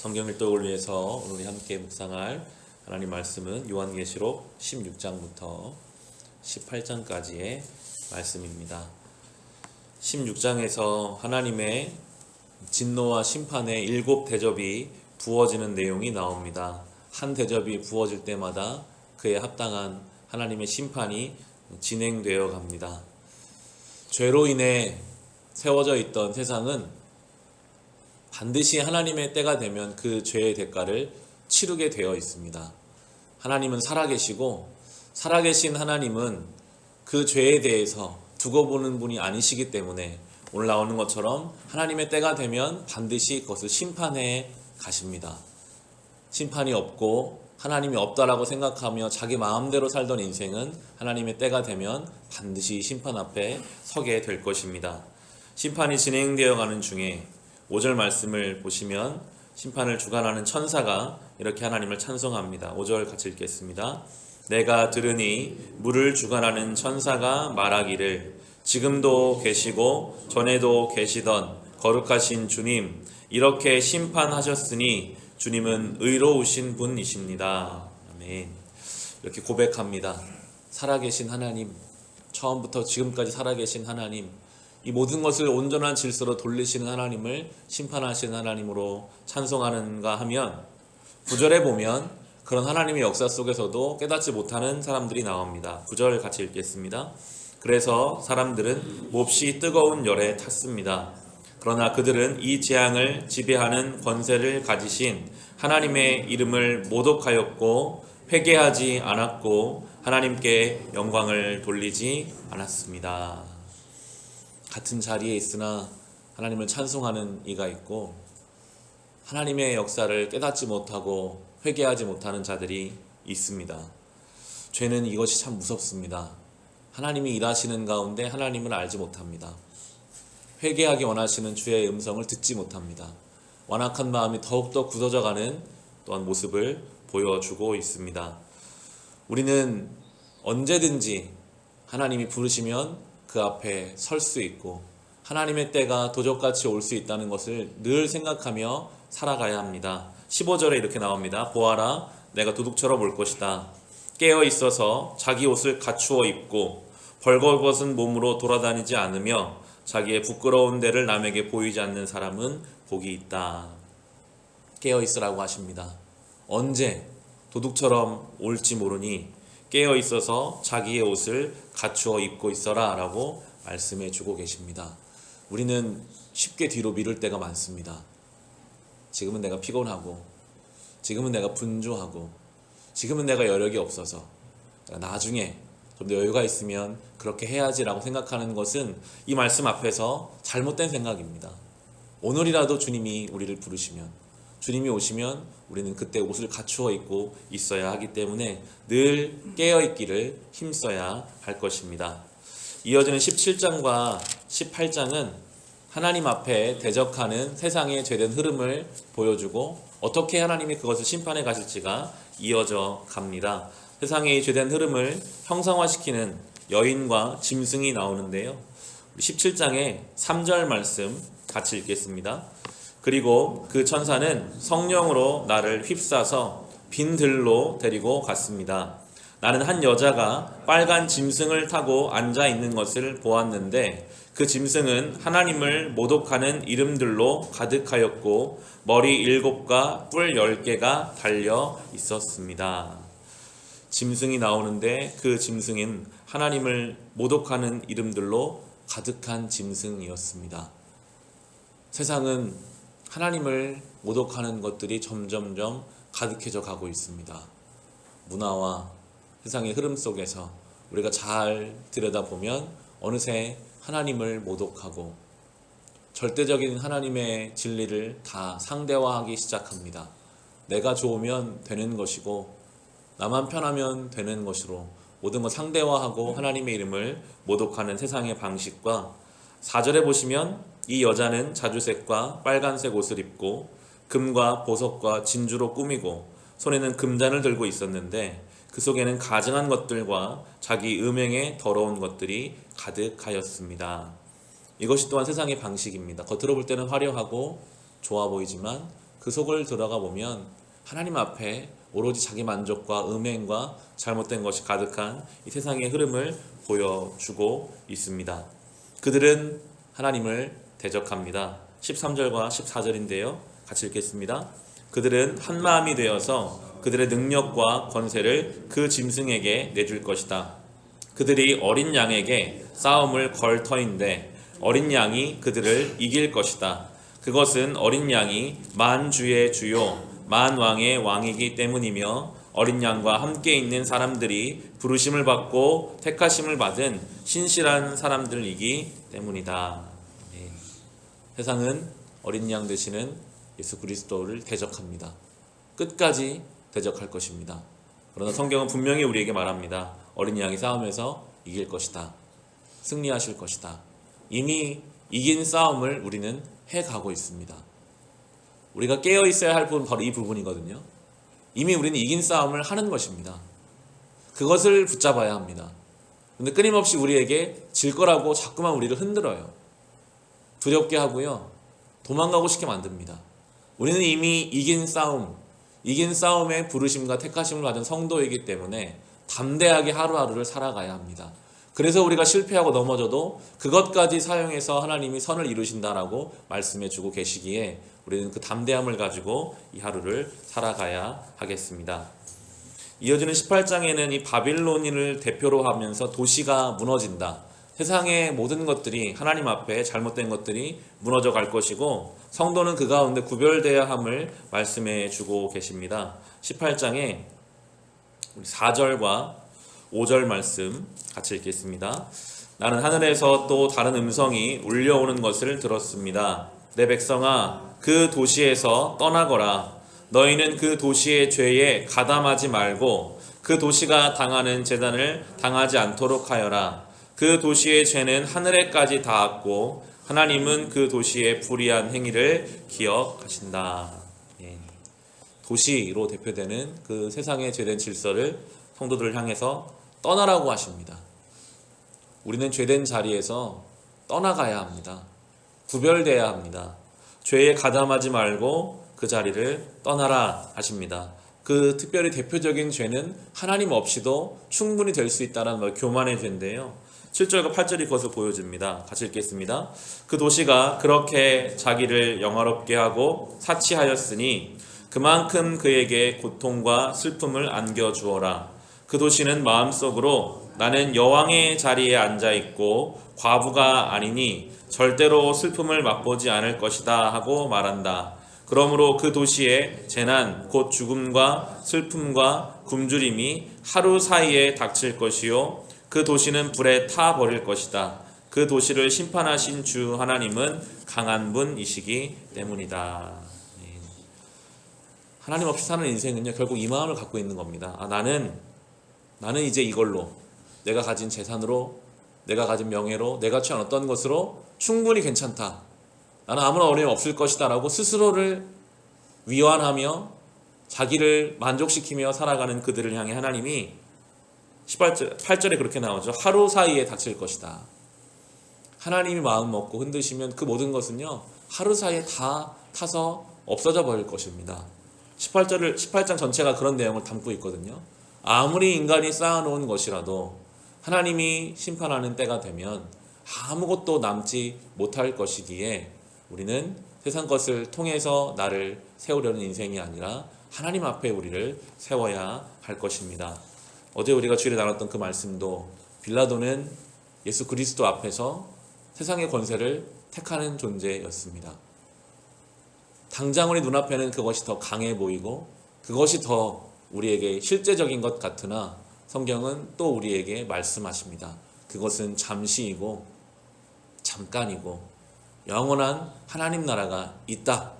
성경 일독을 위해서 오늘 함께 묵상할 하나님 말씀은 요한계시록 16장부터 18장까지의 말씀입니다. 16장에서 하나님의 진노와 심판의 7 대접이 부어지는 내용이 나옵니다. 한 대접이 부어질 때마다 그에 합당한 하나님의 심판이 진행되어 갑니다. 죄로 인해 세워져 있던 세상은 반드시 하나님의 때가 되면 그 죄의 대가를 치르게 되어 있습니다. 하나님은 살아계시고 살아계신 하나님은 그 죄에 대해서 두고 보는 분이 아니시기 때문에 오늘 나오는 것처럼 하나님의 때가 되면 반드시 그것을 심판해 가십니다. 심판이 없고 하나님이 없다라고 생각하며 자기 마음대로 살던 인생은 하나님의 때가 되면 반드시 심판 앞에 서게 될 것입니다. 심판이 진행되어 가는 중에 5절 말씀을 보시면 심판을 주관하는 천사가 이렇게 하나님을 찬송합니다. 5절 같이 읽겠습니다. 내가 들으니 물을 주관하는 천사가 말하기를 지금도 계시고 전에도 계시던 거룩하신 주님, 이렇게 심판하셨으니 주님은 의로우신 분이십니다. 아멘. 이렇게 고백합니다. 살아계신 하나님, 처음부터 지금까지 살아계신 하나님, 이 모든 것을 온전한 질서로 돌리시는 하나님을 심판하시는 하나님으로 찬송하는가 하면 9절에 보면 그런 하나님의 역사 속에서도 깨닫지 못하는 사람들이 나옵니다. 9절 같이 읽겠습니다. 그래서 사람들은 몹시 뜨거운 열에 탔습니다. 그러나 그들은 이 재앙을 지배하는 권세를 가지신 하나님의 이름을 모독하였고 회개하지 않았고 하나님께 영광을 돌리지 않았습니다. 같은 자리에 있으나 하나님을 찬송하는 이가 있고 하나님의 역사를 깨닫지 못하고 회개하지 못하는 자들이 있습니다. 죄는 이것이 참 무섭습니다. 하나님이 일하시는 가운데 하나님을 알지 못합니다. 회개하기 원하시는 주의 음성을 듣지 못합니다. 완악한 마음이 더욱더 굳어져가는 또한 모습을 보여주고 있습니다. 우리는 언제든지 하나님이 부르시면 그 앞에 설 수 있고 하나님의 때가 도적같이 올 수 있다는 것을 늘 생각하며 살아가야 합니다. 15절에 이렇게 나옵니다. 보아라, 내가 도둑처럼 올 것이다. 깨어 있어서 자기 옷을 갖추어 입고 벌거벗은 몸으로 돌아다니지 않으며 자기의 부끄러운 데를 남에게 보이지 않는 사람은 복이 있다. 깨어 있으라고 하십니다. 언제 도둑처럼 올지 모르니 깨어 있어서 자기의 옷을 갖추어 입고 있어라 라고 말씀해 주고 계십니다. 우리는 쉽게 뒤로 미룰 때가 많습니다. 지금은 내가 피곤하고 지금은 내가 분주하고 지금은 내가 여력이 없어서 나중에 좀 더 여유가 있으면 그렇게 해야지 라고 생각하는 것은 이 말씀 앞에서 잘못된 생각입니다. 오늘이라도 주님이 우리를 부르시면 주님이 오시면 우리는 그때 옷을 갖추어 입고 있어야 하기 때문에 늘 깨어있기를 힘써야 할 것입니다. 이어지는 17장과 18장은 하나님 앞에 대적하는 세상의 죄된 흐름을 보여주고 어떻게 하나님이 그것을 심판해 가실지가 이어져 갑니다. 세상의 죄된 흐름을 형상화시키는 여인과 짐승이 나오는데요. 17장의 3절 말씀 같이 읽겠습니다. 그리고 그 천사는 성령으로 나를 휩싸서 빈 들로 데리고 갔습니다. 나는 한 여자가 빨간 짐승을 타고 앉아 있는 것을 보았는데 그 짐승은 하나님을 모독하는 이름들로 가득하였고 머리 7과 뿔 10개가 달려 있었습니다. 짐승이 나오는데 그 짐승은 하나님을 모독하는 이름들로 가득한 짐승이었습니다. 세상은 하나님을 모독하는 것들이 점점점 가득해져 가고 있습니다. 문화와 세상의 흐름 속에서 우리가 잘 들여다보면 어느새 하나님을 모독하고 절대적인 하나님의 진리를 다 상대화하기 시작합니다. 내가 좋으면 되는 것이고 나만 편하면 되는 것으로 모든 것 상대화하고 하나님의 이름을 모독하는 세상의 방식과 4절에 보시면 이 여자는 자주색과 빨간색 옷을 입고 금과 보석과 진주로 꾸미고 손에는 금잔을 들고 있었는데 그 속에는 가증한 것들과 자기 음행에 더러운 것들이 가득하였습니다. 이것이 또한 세상의 방식입니다. 겉으로 볼 때는 화려하고 좋아 보이지만 그 속을 들어가 보면 하나님 앞에 오로지 자기 만족과 음행과 잘못된 것이 가득한 이 세상의 흐름을 보여주고 있습니다. 그들은 하나님을 대적합니다. 13절과 14절인데요. 같이 읽겠습니다. 그들은 한 마음이 되어서 그들의 능력과 권세를 그 짐승에게 내줄 것이다. 그들이 어린 양에게 싸움을 걸 터인데 어린 양이 그들을 이길 것이다. 그것은 어린 양이 만주의 주요 만왕의 왕이기 때문이며 어린 양과 함께 있는 사람들이 부르심을 받고 택하심을 받은 신실한 사람들이기 때문이다. 네. 세상은 어린 양 되시는 예수 그리스도를 대적합니다. 끝까지 대적할 것입니다. 그러나 성경은 분명히 우리에게 말합니다. 어린 양이 싸움에서 이길 것이다. 승리하실 것이다. 이미 이긴 싸움을 우리는 해가고 있습니다. 우리가 깨어 있어야 할 부분은 바로 이 부분이거든요. 이미 우리는 이긴 싸움을 하는 것입니다. 그것을 붙잡아야 합니다. 근데 끊임없이 우리에게 질 거라고 자꾸만 우리를 흔들어요. 두렵게 하고요. 도망가고 싶게 만듭니다. 우리는 이미 이긴 싸움의 부르심과 택하심을 받은 성도이기 때문에 담대하게 하루하루를 살아가야 합니다. 그래서 우리가 실패하고 넘어져도 그것까지 사용해서 하나님이 선을 이루신다라고 말씀해 주고 계시기에 우리는 그 담대함을 가지고 이 하루를 살아가야 하겠습니다. 이어지는 18장에는 이 바빌론인을 대표로 하면서 도시가 무너진다. 세상의 모든 것들이 하나님 앞에 잘못된 것들이 무너져 갈 것이고 성도는 그 가운데 구별되어야 함을 말씀해 주고 계십니다. 18장에 4절과 5절 말씀 같이 읽겠습니다. 나는 하늘에서 또 다른 음성이 울려오는 것을 들었습니다. 내 백성아, 그 도시에서 떠나거라. 너희는 그 도시의 죄에 가담하지 말고 그 도시가 당하는 재단을 당하지 않도록 하여라. 그 도시의 죄는 하늘에까지 닿았고 하나님은 그 도시의 불의한 행위를 기억하신다. 도시로 대표되는 그 세상의 죄된 질서를 성도들을 향해서 떠나라고 하십니다. 우리는 죄된 자리에서 떠나가야 합니다. 구별되어야 합니다. 죄에 가담하지 말고 그 자리를 떠나라 하십니다. 그 특별히 대표적인 죄는 하나님 없이도 충분히 될 수 있다는 교만의 죄인데요. 7절과 8절이 그것을 보여줍니다. 같이 읽겠습니다. 그 도시가 그렇게 자기를 영화롭게 하고 사치하였으니 그만큼 그에게 고통과 슬픔을 안겨주어라. 그 도시는 마음속으로 나는 여왕의 자리에 앉아있고 과부가 아니니 절대로 슬픔을 맛보지 않을 것이다 하고 말한다. 그러므로 그 도시의 재난 곧 죽음과 슬픔과 굶주림이 하루 사이에 닥칠 것이요 그 도시는 불에 타 버릴 것이다. 그 도시를 심판하신 주 하나님은 강한 분이시기 때문이다. 하나님 없이 사는 인생은요 결국 이 마음을 갖고 있는 겁니다. 나는 이제 이걸로 내가 가진 재산으로 내가 가진 명예로 내가 취한 어떤 것으로 충분히 괜찮다. 나는 아무런 어려움 없을 것이다 라고 스스로를 위안하며 자기를 만족시키며 살아가는 그들을 향해 하나님이 8절에 그렇게 나오죠. 하루 사이에 닥칠 것이다. 하나님이 마음 먹고 흔드시면 그 모든 것은요 하루 사이에 다 타서 없어져 버릴 것입니다. 18장 전체가 그런 내용을 담고 있거든요. 아무리 인간이 쌓아놓은 것이라도 하나님이 심판하는 때가 되면 아무것도 남지 못할 것이기에 우리는 세상 것을 통해서 나를 세우려는 인생이 아니라 하나님 앞에 우리를 세워야 할 것입니다. 어제 우리가 주일에 나눴던 그 말씀도 빌라도는 예수 그리스도 앞에서 세상의 권세를 택하는 존재였습니다. 당장 우리 눈앞에는 그것이 더 강해 보이고 그것이 더 우리에게 실제적인 것 같으나 성경은 또 우리에게 말씀하십니다. 그것은 잠시이고 잠깐이고 영원한 하나님 나라가 있다.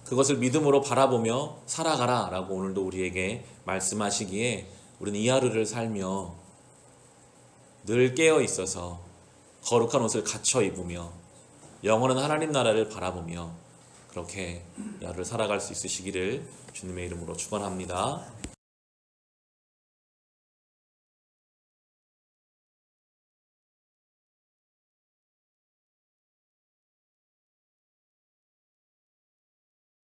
그것을 믿음으로 바라보며 살아가라 라고 오늘도 우리에게 말씀하시기에 우리는 이 하루를 살며 늘 깨어 있어서 거룩한 옷을 갖춰 입으며 영원한 하나님 나라를 바라보며 그렇게 이 하루를 살아갈 수 있으시기를 주님의 이름으로 축원합니다.